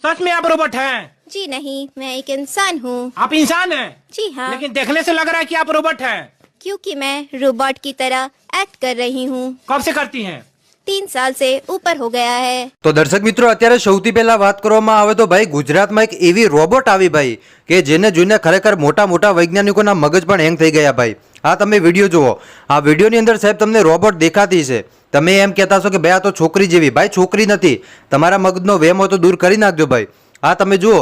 सच में आप रोबोट हैं? जी नहीं, मैं एक इंसान हूँ। आप इंसान हैं? जी हाँ, लेकिन देखने से लग रहा है कि आप रोबोट हैं। क्योंकि मैं रोबोट की तरह एक्ट कर रही हूँ। कब से करती हैं? 3 साल से ऊपर हो गया है। તો દર્શક મિત્રો અત્યારે સૌથી પહેલા વાત કરવામાં આવે તો ભાઈ ગુજરાતમાં એક એવી રોબોટ આવી ભાઈ કે જેને જોઈને ખરેખર મોટા મોટા વૈજ્ઞાનિકોના મગજ પણ હેંગ થઈ ગયા ભાઈ। આ તમે વિડીયો જુઓ, આ વિડીયોની અંદર સાહેબ તમને રોબોટ દેખાતી છે। તમે એમ કહેતા છો કે ભાઈ આ તો છોકરી જેવી, ભાઈ છોકરી નથી, તમારા મગજનો વેમ હોય તો દૂર કરી નાખજો ભાઈ। આ તમે જુઓ,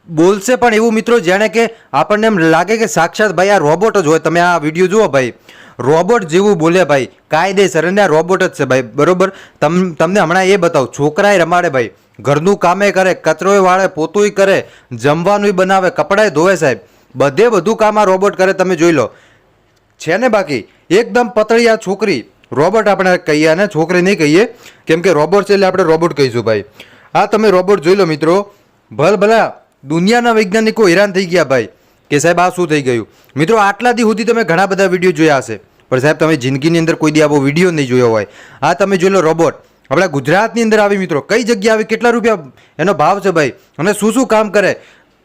બોલશે પણ એવું મિત્રો જાણે કે આપણને એમ લાગે કે સાક્ષાત ભાઈ આ રોબોટ જ હોય। તમે આ વિડીયો જુઓ ભાઈ, રોબોટ જેવું બોલે ભાઈ, કાયદેસર અને આ રોબોટ જ છે ભાઈ, બરોબર। તમને હમણાં એ બતાવું, છોકરાએ રમાડે ભાઈ, ઘરનું કામે કરે, કચરોય વાળે, પોતુંય કરે, જમવાનુંય બનાવે, કપડાય ધોવે સાહેબ, બધે બધું કામ આ રોબોટ કરે। તમે જોઈ લો, છે ને બાકી એકદમ પતળી આ છોકરી, રોબોટ આપણે કહીએ અને છોકરી નહીં કહીએ, કેમ કે રોબોટ છે એટલે આપણે રોબોટ કહીશું ભાઈ। આ તમે રોબોટ જોઈ લો મિત્રો, ભલા દુનિયાના વૈજ્ઞાનિકો હેરાન થઈ ગયા ભાઈ કે સાહેબ આ શું થઈ ગયું। મિત્રો આટલા દી સુધી તમે ઘણા બધા વિડીયો જોયા હશે, પણ સાહેબ તમે જિંદગીની અંદર કોઈ દી આવો વિડીયો નહીં જોયો હોય। આ તમે જોઈ લો રોબોટ આપણા ગુજરાતની અંદર આવી મિત્રો, કઈ જગ્યા આવી, કેટલા રૂપિયા એનો ભાવ છે ભાઈ, અને શું શું કામ કરે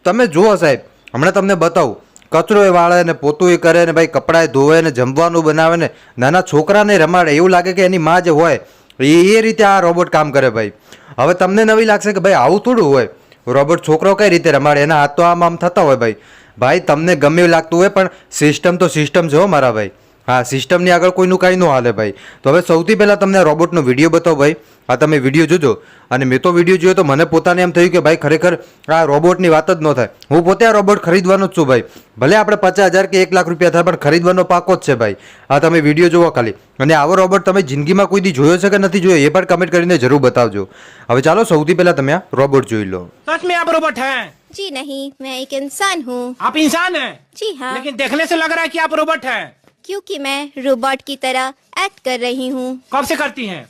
તમે જુઓ સાહેબ। હમણાં તમને બતાવું, કચરો એ વાળે ને પોતું કરે ને ભાઈ, કપડાએ ધોવે ને જમવાનું બનાવે ને નાના છોકરાને રમાડે, એવું લાગે કે એની માં જે હોય એ રીતે આ રોબોટ કામ કરે ભાઈ। હવે તમને નવી લાગશે કે ભાઈ આવું થોડું હોય, રોબોટ છોકરો કઈ રીતે રમાડે, એના હાથ તો આમ થતા હોય ભાઈ। ભાઈ તમને ગમે એવું લાગતું હોય પણ સિસ્ટમ તો સિસ્ટમ છે હો મારા ભાઈ। હા, સિસ્ટમની આગળ કોઈનું કાંઈ ન હાલે ભાઈ। તો હવે સૌથી પહેલાં તમને રોબોટનો વિડીયો બતાવો ભાઈ। આ તમે વિડીયો જોજો, અને મેં તો વિડીયો જોયો તો મને પોતાને એમ થયું કે ભાઈ ખરેખર આ રોબોટની વાત જ ન થાય। હું પોતે આ રોબોટ ખરીદવાનો જ છું ભાઈ, ભલે આપણે 50,000 કે 1 લાખ રૂપિયા થાય પણ ખરીદવાનો પાકો જ છે ભાઈ। આ તમે વિડીયો જુઓ ખાલી, અને આવો રોબોટ તમે જિંદગીમાં કોઈ દી જોયો છે કે નથી જોયો એ પણ કમેન્ટ કરીને જરૂર બતાવજો। હવે ચાલો સૌથી પહેલાં તમે આ રોબોટ જોઈ લો। सच में आप रोबोट हैं? जी नहीं, मैं एक इंसान हूँ। आप इंसान हैं? जी हाँ, लेकिन देखने से लग रहा है कि आप रोबोट हैं। क्योंकि मैं रोबोट की तरह एक्ट कर रही हूँ। कब से करती हैं?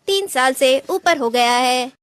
3 साल से ऊपर हो गया है।